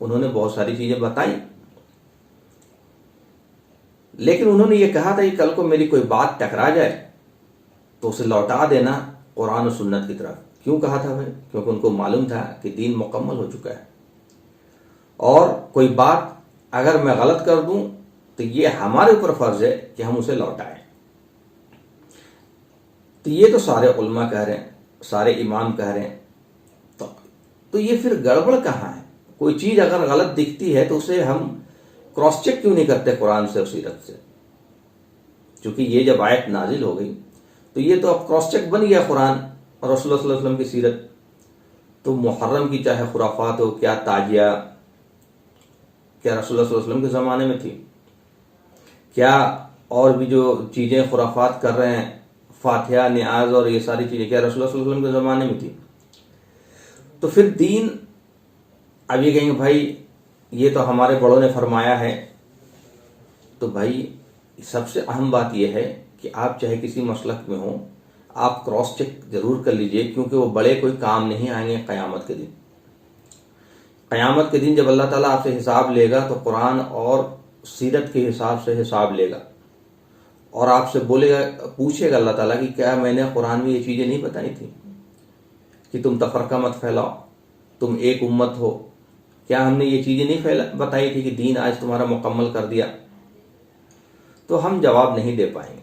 انہوں نے بہت ساری چیزیں بتائی، لیکن انہوں نے یہ کہا تھا کہ کل کو میری کوئی بات ٹکرا جائے تو اسے لوٹا دینا قرآن و سنت کی طرف۔ کیوں کہا تھا بھائی؟ کیونکہ ان کو معلوم تھا کہ دین مکمل ہو چکا ہے، اور کوئی بات اگر میں غلط کر دوں تو یہ ہمارے اوپر فرض ہے کہ ہم اسے لوٹائیں۔ تو یہ تو سارے علماء کہہ رہے ہیں، سارے امام کہہ رہے ہیں، تو یہ پھر گڑبڑ کہاں ہے؟ کوئی چیز اگر غلط دکھتی ہے تو اسے ہم کراس چیک کیوں نہیں کرتے قرآن سے اور سیرت سے؟ چونکہ یہ جب آیت نازل ہو گئی تو یہ تو اب کراس چیک بن گیا قرآن اور رسول اللہ صلی اللہ علیہ وسلم کی سیرت۔ تو محرم کی چاہے خرافات ہو، کیا تعجیہ کیا رسول اللہ صلی اللہ علیہ وسلم کے زمانے میں تھی؟ کیا اور بھی جو چیزیں خرافات کر رہے ہیں، فاتحہ، نیاز اور یہ ساری چیزیں، کیا رسول اللہ صلی اللہ علیہ وسلم کے زمانے میں تھی؟ تو پھر دین، اب یہ کہیں گے بھائی یہ تو ہمارے بڑوں نے فرمایا ہے، تو بھائی سب سے اہم بات یہ ہے کہ آپ چاہے کسی مسلک میں ہوں، آپ کراس چیک ضرور کر لیجئے، کیونکہ وہ بڑے کوئی کام نہیں آئیں گے قیامت کے دن۔ قیامت کے دن جب اللہ تعالیٰ آپ سے حساب لے گا تو قرآن اور سیرت کے حساب سے حساب لے گا، اور آپ سے بولے گا، پوچھے گا اللہ تعالیٰ کہ کیا میں نے قرآن میں یہ چیزیں نہیں بتائی تھیں کہ تم تفرقہ مت پھیلاؤ، تم ایک امت ہو؟ کیا ہم نے یہ چیزیں نہیں بتائی تھی کہ دین آج تمہارا مکمل کر دیا؟ تو ہم جواب نہیں دے پائیں گے۔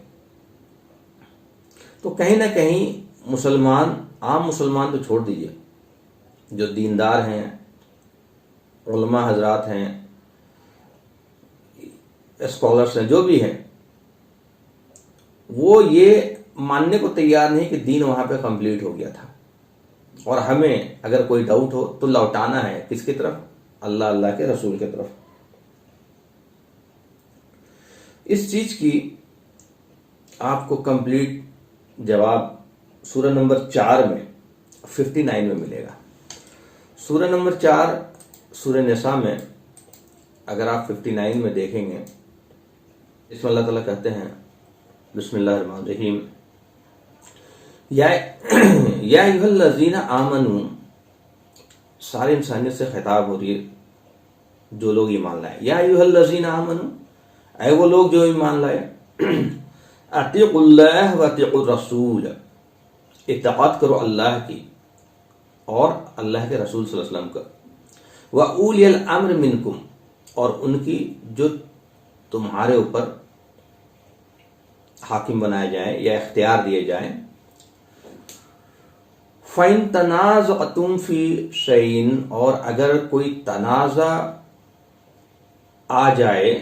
تو کہیں نہ کہیں مسلمان، عام مسلمان تو چھوڑ دیجئے، جو دیندار ہیں، علماء حضرات ہیں، اسکالرس ہیں، جو بھی ہیں، وہ یہ ماننے کو تیار نہیں کہ دین وہاں پہ کمپلیٹ ہو گیا تھا، اور ہمیں اگر کوئی ڈاؤٹ ہو تو لوٹانا ہے کس کی طرف؟ اللہ کے رسول کی طرف۔ اس چیز کی آپ کو کمپلیٹ جواب سورہ نمبر 4 میں 59 میں ملے گا۔ سورہ نمبر 4 سورہ نساء میں اگر آپ 59 میں دیکھیں گے، اس میں اللہ تعالیٰ کہتے ہیں، بسم اللہ الرحمن الرحیم، یا ایھا الذین آمنوا، سارے انسانیت سے خطاب ہو رہی ہے جو لوگ ایمان لائے۔ یا ایھا الذین آمنوا، اے وہ لوگ جو ایمان لائے، اطیعوا اللہ واطیعوا الرسول، اطاعت کرو اللہ کی اور اللہ کے رسول صلی اللہ علیہ وسلم کا، وَأُولِي الْأَمْرِ مِنْكُمْ، اور ان کی جو تمہارے اوپر حاکم بنائے جائیں یا اختیار دیے جائیں۔ فَإِن تَنَازَعْتُمْ فِي شَيْءٍ، اور اگر کوئی تنازع آ جائے،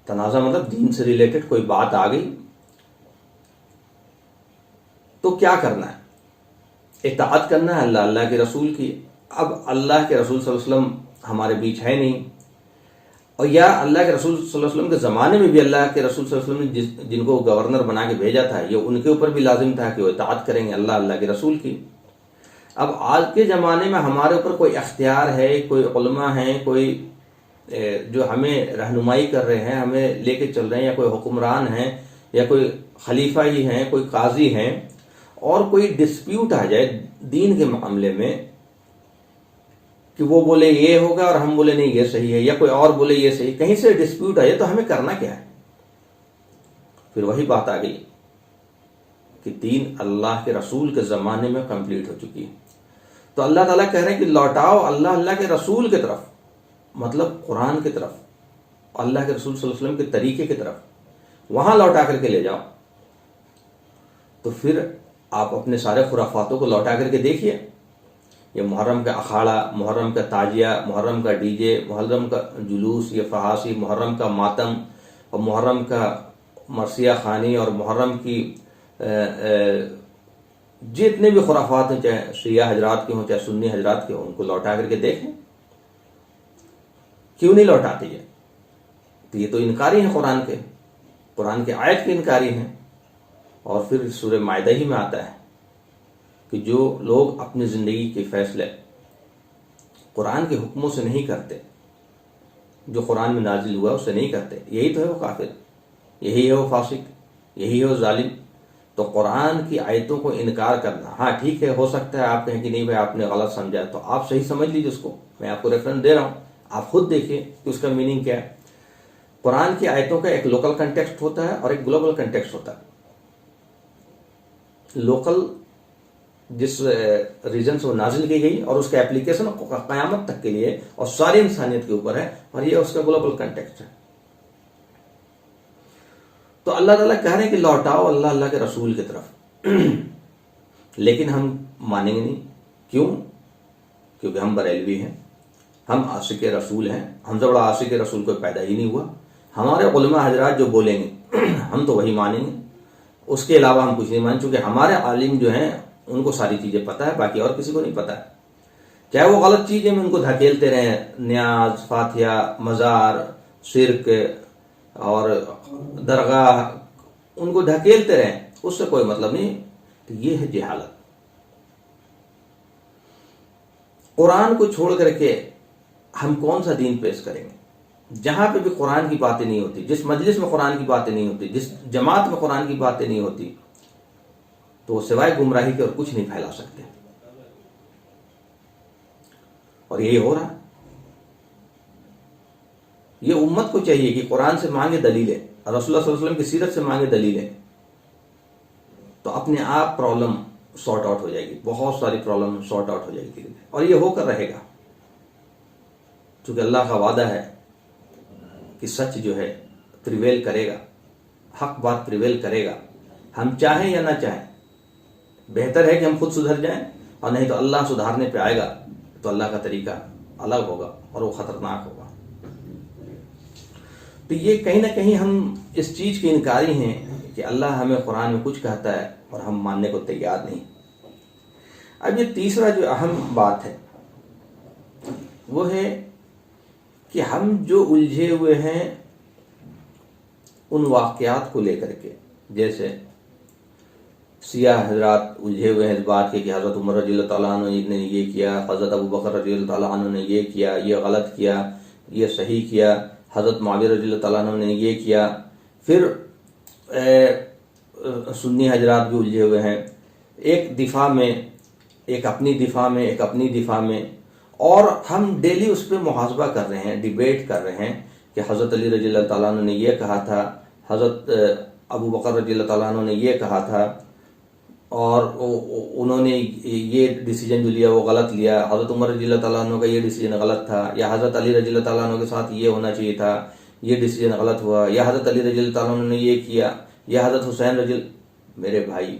تنازع مطلب دین سے ریلیٹڈ کوئی بات آ گئی، تو کیا کرنا ہے؟ اطاعت کرنا ہے اللہ کے رسول کی۔ اب اللہ کے رسول صلی اللہ علیہ وسلم ہمارے بیچ ہے نہیں، اور یا اللہ کے رسول صلی اللہ علیہ وسلم کے زمانے میں بھی اللہ کے رسول صلی اللہ علیہ وسلم نے جن کو گورنر بنا کے بھیجا تھا، یہ ان کے اوپر بھی لازم تھا کہ وہ اطاعت کریں گے اللہ کے رسول کی۔ اب آج کے زمانے میں ہمارے اوپر کوئی اختیار ہے، کوئی علماء ہیں، کوئی جو ہمیں رہنمائی کر رہے ہیں، ہمیں لے کے چل رہے ہیں، یا کوئی حکمران ہیں، یا کوئی خلیفہ ہی ہیں، کوئی قاضی ہیں، اور کوئی ڈسپیوٹ آ جائے دین کے معاملے میں کہ وہ بولے یہ ہوگا اور ہم بولے نہیں یہ صحیح ہے، یا کوئی اور بولے یہ صحیح، کہیں سے ڈسپیوٹ آئے تو ہمیں کرنا کیا ہے؟ پھر وہی بات آ گئی کہ دین اللہ کے رسول کے زمانے میں کمپلیٹ ہو چکی ہے۔ تو اللہ تعالیٰ کہہ رہے ہیں کہ لوٹاؤ اللہ کے رسول کی طرف، مطلب قرآن کی طرف، اللہ کے رسول صلی اللہ علیہ وسلم کے طریقے کی طرف، وہاں لوٹا کر کے لے جاؤ۔ تو پھر آپ اپنے سارے خرافاتوں کو لوٹا کر کے دیکھیے، یہ محرم کا اکھاڑا، محرم کا تعجیہ، محرم کا ڈی جے، محرم کا جلوس، یہ فحاشی، محرم کا ماتم، اور محرم کا مرثیہ خوانی، اور محرم کی جتنے بھی خرافات ہیں، چاہے شیعہ حضرات کے ہوں چاہے سنی حضرات کے ہوں، ان کو لوٹا کر کے دیکھیں۔ کیوں نہیں لوٹاتے یہ؟ تو یہ تو انکاری ہیں قرآن کے آیت کے انکاری ہیں۔ اور پھر سورہ مائدہ ہی میں آتا ہے کہ جو لوگ اپنی زندگی کے فیصلے قرآن کے حکموں سے نہیں کرتے، جو قرآن میں نازل ہوا اس سے نہیں کرتے، یہی تو ہے وہ کافر، یہی ہے وہ فاسق، یہی ہے وہ ظالم۔ تو قرآن کی آیتوں کو انکار کرنا، ہاں ٹھیک ہے، ہو سکتا ہے آپ کہیں کہ نہیں بھائی آپ نے غلط سمجھا، تو آپ صحیح سمجھ لیجیے اس کو، میں آپ کو ریفرنس دے رہا ہوں، آپ خود دیکھیے کہ اس کا میننگ کیا ہے۔ قرآن کی آیتوں کا ایک لوکل کنٹیکسٹ ہوتا ہے اور ایک گلوبل کنٹیکسٹ ہوتا ہے۔ لوکل جس ریجن سے وہ نازل کی گئی اور اس کا اپلیکیشن قیامت تک کے لیے اور ساری انسانیت کے اوپر ہے، اور یہ اس کا گلوبل کنٹیکسٹ ہے۔ تو اللہ تعالیٰ کہہ رہے ہیں کہ لوٹاؤ اللہ کے رسول کی طرف، لیکن ہم مانیں گے نہیں۔ کیوں؟ کیونکہ ہم بریلوی ہیں، ہم عاشق رسول ہیں، ہم سے بڑا عاشق رسول کوئی پیدا ہی نہیں ہوا۔ ہمارے علماء حضرات جو بولیں گے ہم تو وہی مانیں گے، اس کے علاوہ ہم کچھ نہیں مانیں، چونکہ ہمارے عالم جو ہیں ان کو ساری چیزیں پتہ ہے، باقی اور کسی کو نہیں پتہ ہے۔ چاہے وہ غلط چیزیں میں ان کو دھکیلتے رہیں، نیاز، فاتحہ، مزار، شرک اور درگاہ، ان کو دھکیلتے رہیں، اس سے کوئی مطلب نہیں۔ تو یہ ہے جہالت۔ قرآن کو چھوڑ کر کے ہم کون سا دین پیش کریں گے؟ جہاں پہ بھی قرآن کی باتیں نہیں ہوتی، جس مجلس میں قرآن کی باتیں نہیں ہوتی، جس جماعت میں قرآن کی باتیں نہیں ہوتی، تو وہ سوائے گمراہی کے اور کچھ نہیں پھیلا سکتے، اور یہی ہو رہا ہے۔ یہ امت کو چاہیے کہ قرآن سے مانگے دلیلیں، رسول اللہ صلی اللہ علیہ وسلم کی سیرت سے مانگے دلیلیں، تو اپنے آپ پرابلم سارٹ آؤٹ ہو جائے گی، بہت ساری پرابلم سارٹ آؤٹ ہو جائے گی، اور یہ ہو کر رہے گا، چونکہ اللہ کا وعدہ ہے کہ سچ جو ہے پریویل کرے گا، حق بات پریویل کرے گا، ہم چاہیں یا نہ چاہیں۔ بہتر ہے کہ ہم خود سدھر جائیں، اور نہیں تو اللہ سدھارنے پہ آئے گا تو اللہ کا طریقہ الگ ہوگا اور وہ خطرناک ہوگا۔ تو یہ کہیں نہ کہیں ہم اس چیز کے انکاری ہیں کہ اللہ ہمیں قرآن میں کچھ کہتا ہے اور ہم ماننے کو تیار نہیں۔ اب یہ تیسرا جو اہم بات ہے وہ ہے کہ ہم جو الجھے ہوئے ہیں ان واقعات کو لے کر کے، جیسے سیاہ حضرات الجھے ہوئے ہیں اس بات کے کہ حضرت عمر رضی اللہ تعالیٰ عنہ نے یہ کیا، حضرت ابو بکر رضی اللہ تعالیٰ عنہ نے یہ کیا، یہ غلط کیا، یہ صحیح کیا، حضرت معاویہ رضی اللہ تعالیٰ عنہ نے یہ کیا۔ پھر سنی حضرات بھی الجھے ہوئے ہیں، ایک دفاع میں، ایک اپنی دفاع میں، ایک اپنی دفاع میں، اور ہم ڈیلی اس پہ محاسبہ کر رہے ہیں، ڈیبیٹ کر رہے ہیں کہ حضرت علی رضی اللہ تعالیٰ عنہ نے یہ کہا تھا، حضرت ابو بکر رضی اللہ تعالیٰ عنہ نے یہ کہا تھا، اور انہوں نے یہ ڈیسیجن جو لیا وہ غلط لیا، حضرت عمر رضی اللہ تعالیٰ عنہ کا یہ ڈیسیجن غلط تھا، یا حضرت علی رضی اللہ تعالیٰ عنہ کے ساتھ یہ ہونا چاہیے تھا، یہ ڈیسیجن غلط ہوا، یا حضرت علی رضی اللہ تعالیٰ عنہ نے یہ کیا، یا حضرت حسین رضی اللہ۔ میرے بھائی،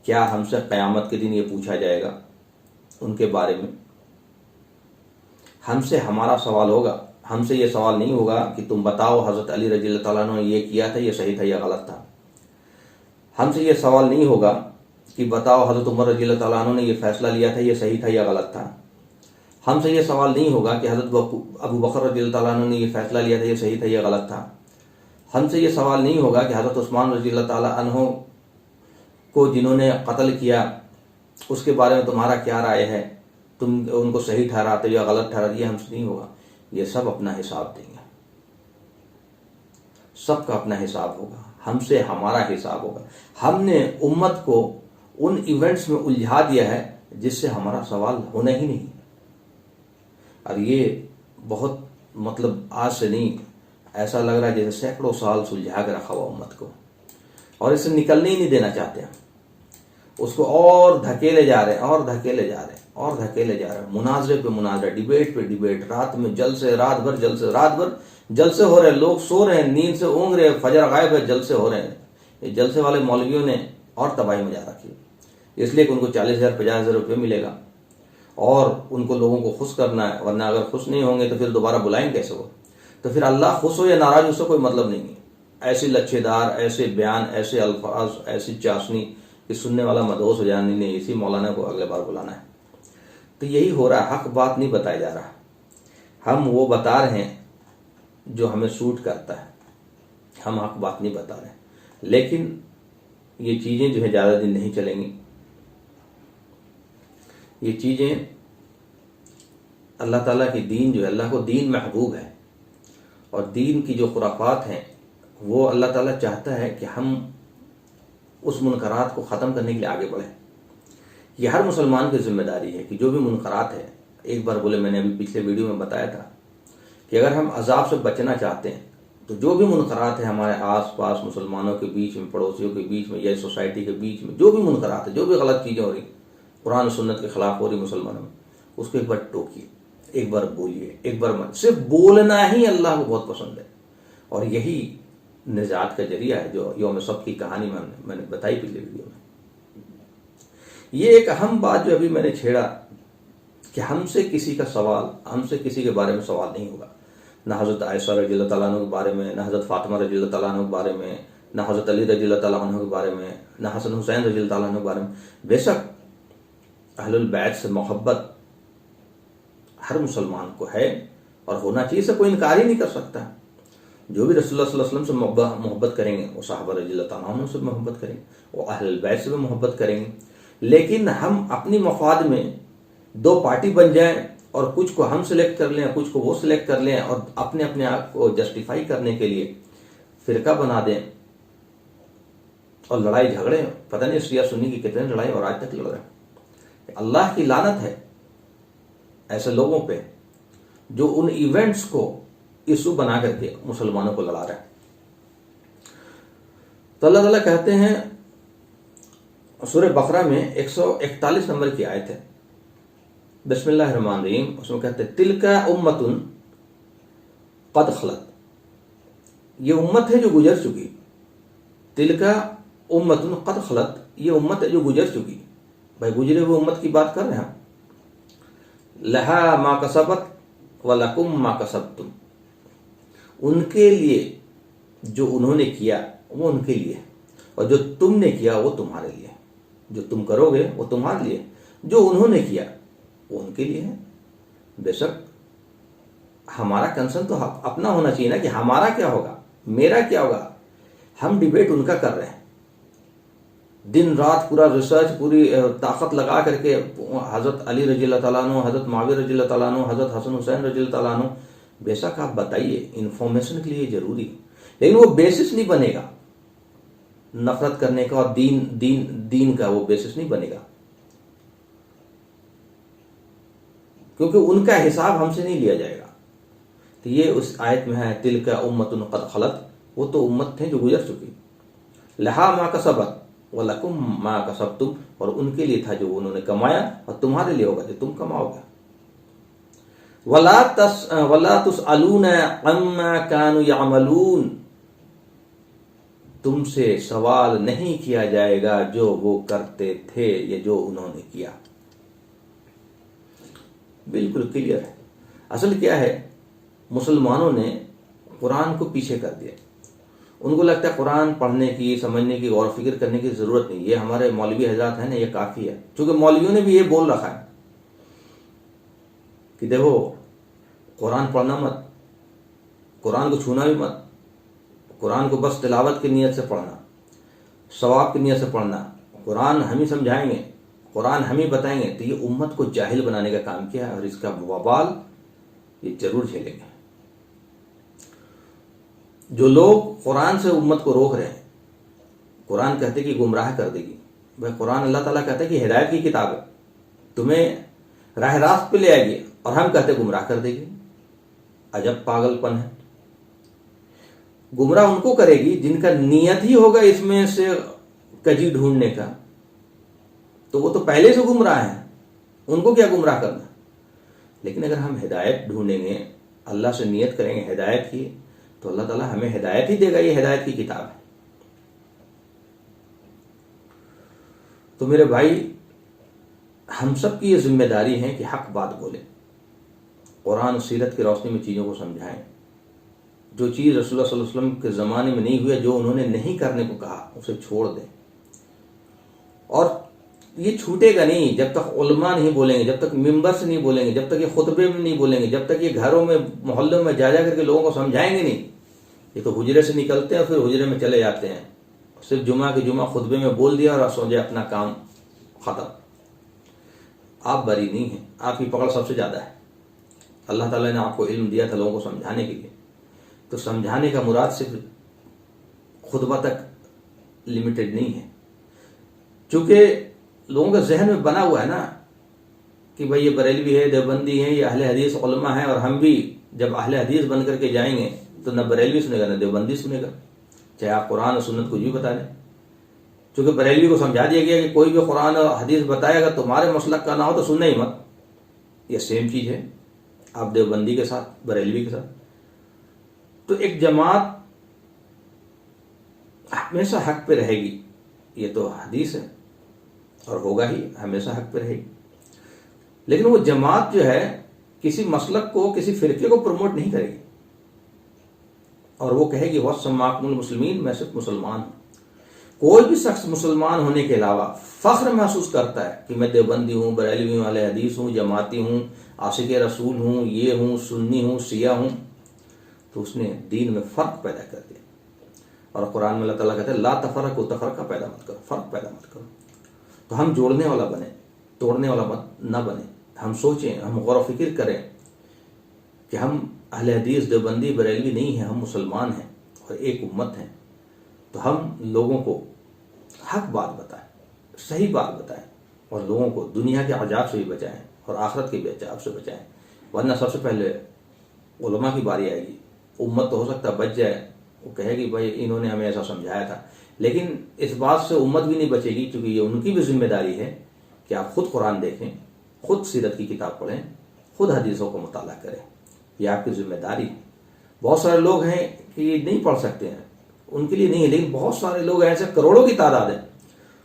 کیا ہم سے قیامت کے دن یہ پوچھا جائے گا ان کے بارے میں؟ ہم سے ہمارا سوال ہوگا، ہم سے یہ سوال نہیں ہوگا کہ تم بتاؤ حضرت علی رضی اللہ تعالیٰ عنہ نے یہ کیا تھا، یہ صحیح تھا یا غلط تھا۔ ہم سے یہ سوال نہیں ہوگا کہ بتاؤ حضرت عمر رضی اللہ تعالیٰ عنہ نے یہ فیصلہ لیا تھا، یہ صحیح تھا یا غلط تھا۔ ہم سے یہ سوال نہیں ہوگا کہ حضرت ابو بکر رضی اللہ تعالیٰ عنہ نے یہ فیصلہ لیا تھا، یہ صحیح تھا یا غلط تھا۔ ہم سے یہ سوال نہیں ہوگا کہ حضرت عثمان رضی اللہ تعالیٰ عنہ کو جنہوں نے قتل کیا اس کے بارے میں تمہارا کیا رائے ہے، تم ان کو صحیح ٹھہراتے یا غلط ٹھہراتے، یہ ہم سے نہیں ہوگا۔ یہ سب اپنا حساب دیں گے، سب کا اپنا حساب ہوگا، ہم سے ہمارا حساب ہوگا۔ ہم نے امت کو ان ایونٹس میں الجھا دیا ہے جس سے ہمارا سوال ہونا ہی نہیں، اور یہ بہت مطلب آج سے نہیں، ایسا لگ رہا ہے جیسے سینکڑوں سال سلجھا کے رکھا ہوا امت کو، اور اسے نکلنے ہی نہیں دینا چاہتے ہیں، اس کو اور دھکیلے جا رہے ہیں، اور دھکیلے جا رہے ہیں، اور دھکیلے جا رہے ہیں، مناظرے پہ مناظرے، ڈیبیٹ پہ ڈیبیٹ، رات میں جلسے، رات بھر جلسے، رات بھر جلسے ہو رہے ہیں، لوگ سو رہے ہیں، نیند سے اونگ رہے ہیں، فجر غائب ہے، جلسے ہو رہے ہیں۔ یہ جلسے والے مولویوں نے اور تباہی مچا رکھی، اس لیے کہ ان کو 40,000 50,000 روپے ملے گا، اور ان کو لوگوں کو خوش کرنا ہے، ورنہ اگر خوش نہیں ہوں گے تو پھر دوبارہ بلائیں کیسے وہ؟ تو پھر اللہ خوش ہو یا ناراض اس سے کوئی مطلب نہیں ہے۔ ایسی لچھے دار، ایسے بیان، ایسے الفاظ، ایسی چاشنی کہ سننے والا مدہوش ہو جانے، نہیں، اسی مولانا کو اگلے بار بلانا ہے۔ تو یہی ہو رہا ہے، حق بات نہیں بتایا جا رہا، ہم وہ بتا رہے ہیں جو ہمیں سوٹ کرتا ہے، ہم حق بات نہیں بتا رہے، لیکن یہ چیزیں جو ہے زیادہ دن نہیں چلیں گی۔ یہ چیزیں اللہ تعالیٰ کی دین جو ہے، اللہ کو دین محبوب ہے، اور دین کی جو خرافات ہیں وہ اللہ تعالیٰ چاہتا ہے کہ ہم اس منکرات کو ختم کرنے کے لیے آگے بڑھیں۔ یہ ہر مسلمان کی ذمہ داری ہے کہ جو بھی منکرات ہے، ایک بار بولے میں نے ابھی پچھلے ویڈیو میں بتایا تھا کہ اگر ہم عذاب سے بچنا چاہتے ہیں تو جو بھی منکرات ہیں ہمارے آس پاس مسلمانوں کے بیچ میں، پڑوسیوں کے بیچ میں یا سوسائٹی کے بیچ میں، جو بھی منکرات ہیں، جو بھی غلط چیزیں ہو رہی، قرآن و سنت کے خلاف ہو رہی مسلمانوں میں، اس کو ایک بار ٹوکیے، ایک بار بولیے، ایک بار مت، صرف بولنا ہی اللہ کو بہت پسند ہے، اور یہی نجات کا ذریعہ ہے جو یوم سبت کی کہانی میں نے بتائی پچھلے ویڈیو میں۔ یہ ایک اہم بات جو ابھی میں نے چھیڑا کہ ہم سے کسی کا سوال، ہم سے کسی کے بارے میں سوال نہیں ہوگا، نہ حضرت عائشہ رضی اللہ تعالیٰ عنہ کے بارے میں، نہ حضرت فاطمہ رضی اللہ تعالیٰ عنہ کے بارے میں، نہ حضرت علی رضی اللہ تعالیٰ عنہ کے بارے میں، نہ حسن حسین رضی اللہ تعالیٰ عنہ کے بارے میں۔ بے شک اہل البیت سے محبت ہر مسلمان کو ہے اور ہونا چاہیے، سے کوئی انکار ہی نہیں کر سکتا۔ جو بھی رسول اللہ صلی اللہ علیہ وسلم سے محبت کریں گے وہ صحابہ رضی اللہ تعالیٰ عنہ سے محبت کریں گے، وہ اہل البیت سے بھی محبت کریں گے، لیکن ہم اپنی مفاد میں دو پارٹی بن جائیں اور کچھ کو ہم سلیکٹ کر لیں، کچھ کو وہ سلیکٹ کر لیں، اور اپنے آپ کو جسٹیفائی کرنے کے لیے فرقہ بنا دیں اور لڑائی جھگڑے، پتہ نہیں شیعہ سنی کی کتنے لڑائی اور آج تک لڑ رہے ہیں۔ اللہ کی لعنت ہے ایسے لوگوں پہ جو ان ایونٹس کو ایشو بنا کر کے مسلمانوں کو لڑا رہے ہیں۔ تو اللہ تعالیٰ کہتے ہیں سورہ بقرہ میں 141 نمبر کی آیت ہے، بسم اللہ الرحمن الرحیم، اس میں کہتے ہیں تلک امۃ قد خلت، یہ امت ہے جو گزر چکی، تلک امۃ قد خلت، یہ امت ہے جو گزر چکی، بھائی گزرے ہوئے امت کی بات کر رہے ہیں ہم، لہا ما کسبت ولکم ما کسبتم، ان کے لیے جو انہوں نے کیا وہ ان کے لیے، اور جو تم نے کیا وہ تمہارے لیے، جو تم کرو گے وہ تمہارے لیے، جو انہوں نے کیا وہ ان کے لیے ہے۔ بے شک ہمارا کنسرن تو اپنا ہونا چاہیے نا کہ ہمارا کیا ہوگا، میرا کیا ہوگا۔ ہم ڈیبیٹ ان کا کر رہے ہیں، دن رات پورا ریسرچ، پوری طاقت لگا کر کے حضرت علی رضی اللہ تعالیٰ عنہ، حضرت معاویہ رضی اللہ تعالیٰ عنہ، حضرت حسن حسین رضی اللہ تعالیٰ عنہ، بے شک آپ بتائیے، انفارمیشن کے لیے ضروری، لیکن وہ بیسس نہیں بنے گا نفرت کرنے کا، اور دین کا وہ بیسس نہیں بنے گا، کیونکہ ان کا حساب ہم سے نہیں لیا جائے گا۔ تو یہ اس آیت میں ہے تلک امۃ قد خلت، وہ تو امت تھے جو گزر چکی، لہا ما کسبت ولکم ما کسبتم، اور ان کے لیے تھا جو انہوں نے کمایا، اور تمہارے لیے ہوگا جو تم کماؤ گے۔ وَلَا تُسْأَلُونَ عَمَّا كَانُوا يَعْمَلُونَ، تم سے سوال نہیں کیا جائے گا جو وہ کرتے تھے یا جو انہوں نے کیا۔ بالکل کلیئر ہے۔ اصل کیا ہے، مسلمانوں نے قرآن کو پیچھے کر دیا، ان کو لگتا ہے قرآن پڑھنے کی، سمجھنے کی، غور و فکر کرنے کی ضرورت نہیں، یہ ہمارے مولوی حضرات ہیں نا، یہ کافی ہے، چونکہ مولویوں نے بھی یہ بول رکھا ہے کہ دیکھو قرآن پڑھنا مت، قرآن کو چھونا بھی مت، قرآن کو بس تلاوت کی نیت سے پڑھنا، ثواب کی نیت سے پڑھنا، قرآن ہم ہی سمجھائیں گے، قرآن ہم ہی بتائیں گے۔ تو یہ امت کو جاہل بنانے کا کام کیا ہے، اور اس کا وبال یہ ضرور جھیلیں گے۔ جو لوگ قرآن سے امت کو روک رہے ہیں، قرآن کہتے کہ گمراہ کر دے گی، بھائی قرآن اللہ تعالیٰ کہتا ہے کہ ہدایت کی کتاب ہے، تمہیں راہ راست پہ لے آئے گی، اور ہم کہتے گمراہ کر دے گی۔ عجب پاگل پن ہے۔ گمراہ ان کو کرے گی جن کا نیت ہی ہوگا اس میں سے کجی ڈھونڈنے کا، تو وہ تو پہلے سے گمراہ ہیں، ان کو کیا گمراہ کرنا۔ لیکن اگر ہم ہدایت ڈھونڈیں گے، اللہ سے نیت کریں گے ہدایت کی، تو اللہ تعالیٰ ہمیں ہدایت ہی دے گا، یہ ہدایت کی کتاب ہے۔ تو میرے بھائی، ہم سب کی یہ ذمہ داری ہے کہ حق بات بولیں، قرآن و سیرت کی روشنی میں چیزوں کو سمجھائیں، جو چیز رسول اللہ صلی اللہ علیہ وسلم کے زمانے میں نہیں ہوئی، جو انہوں نے نہیں کرنے کو کہا، اسے چھوڑ دیں۔ اور یہ چھوٹے گا نہیں جب تک علماء نہیں بولیں گے، جب تک ممبر سے نہیں بولیں گے، جب تک یہ خطبے میں نہیں بولیں گے، جب تک یہ گھروں میں محلوں میں جا کر کے لوگوں کو سمجھائیں گے نہیں۔ یہ تو حجرے سے نکلتے ہیں اور پھر حجرے میں چلے جاتے ہیں، صرف جمعہ کے جمعہ خطبے میں بول دیا اور سوچے اپنا کام ختم۔ آپ بری نہیں ہیں، آپ کی پکڑ سب سے زیادہ ہے۔ اللہ تعالیٰ نے آپ کو علم دیا تھا لوگوں کو سمجھانے کے لیے، تو سمجھانے کا مراد صرف خطبہ تک لمیٹڈ نہیں ہے، چونکہ لوگوں کے ذہن میں بنا ہوا ہے نا کہ بھائی یہ بریلوی ہے، دیوبندی ہیں، یہ اہل حدیث علماء ہیں، اور ہم بھی جب اہل حدیث بن کر کے جائیں گے تو نہ بریلوی سنے گا نہ دیوبندی سنے گا، چاہے آپ قرآن اور سنت کچھ بھی بتا دیں. چونکہ بریلوی کو سمجھا دیا گیا کہ کوئی بھی قرآن اور حدیث بتائے گا تمہارے مسلک کا نہ ہو تو سننا ہی مت. یہ سیم چیز ہے آپ دیوبندی کے ساتھ، بریلوی کے ساتھ. تو ایک جماعت ہمیشہ حق پہ رہے گی، یہ تو حدیث ہے اور ہوگا ہی، ہمیشہ حق پہ رہے گی. لیکن وہ جماعت جو ہے کسی مسلک کو، کسی فرقے کو پروموٹ نہیں کرے گی، اور وہ کہے گی وَسَمَّاكُمُ الْمُسْلِمِينَ، میں صرف مسلمان ہوں. کوئی بھی شخص مسلمان ہونے کے علاوہ فخر محسوس کرتا ہے کہ میں دیوبندی ہوں، بریلوی ہوں، اہل حدیث ہوں، جماعتی ہوں، عاشق رسول ہوں، یہ ہوں، سنی ہوں، شیعہ ہوں، تو اس نے دین میں فرق پیدا کر دیا. اور قرآن میں اللہ تعالیٰ کہتے ہیں لا تفرقوا، تفرقہ پیدا مت کرو، فرق پیدا مت کرو. تو ہم جوڑنے والا بنے، توڑنے والا نہ بنے. ہم سوچیں، ہم غور و فکر کریں کہ ہم اہل حدیث، دیوبندی، بریلوی نہیں ہیں، ہم مسلمان ہیں اور ایک امت ہیں. تو ہم لوگوں کو حق بات بتائیں، صحیح بات بتائیں، اور لوگوں کو دنیا کے عذاب سے بھی بچائیں اور آخرت کے بھی عذاب سے بچائیں. ورنہ سب سے پہلے علماء کی باری آئے گی. امت تو ہو سکتا ہے بچ جائے، وہ کہے گی بھائی انہوں نے ہمیں ایسا سمجھایا تھا، لیکن اس بات سے امت بھی نہیں بچے گی، کیونکہ یہ ان کی بھی ذمہ داری ہے کہ آپ خود قرآن دیکھیں، خود سیرت کی کتاب پڑھیں، خود حدیثوں کو مطالعہ کریں. یہ آپ کی ذمہ داری ہے. بہت سارے لوگ ہیں کہ یہ نہیں پڑھ سکتے ہیں، ان کے لیے نہیں ہے، لیکن بہت سارے لوگ ایسے کروڑوں کی تعداد ہیں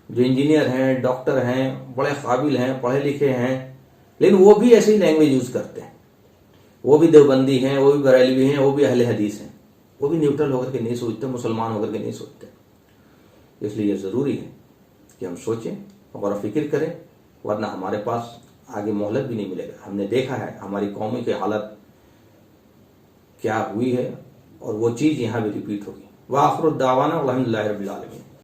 جو انجینئر ہیں، ڈاکٹر ہیں، بڑے قابل ہیں، پڑھے لکھے ہیں، لیکن وہ بھی ایسی لینگویج یوز کرتے ہیں. وہ بھی دیوبندی ہیں، وہ بھی بریلوی ہیں، وہ بھی اہل حدیث ہیں، وہ بھی نیوٹرل ہو کر کے نہیں سوچتے، مسلمان ہو کر کے نہیں سوچتے. اس لیے یہ ضروری ہے کہ ہم سوچیں، غور و فکر کریں، ورنہ ہمارے پاس آگے مہلت بھی نہیں ملے گا. ہم نے دیکھا ہے ہماری قوم کی حالت کیا ہوئی ہے، اور وہ چیز یہاں بھی ریپیٹ ہوگی. وآخر الدعوانا الحمد للہ رب العالمین.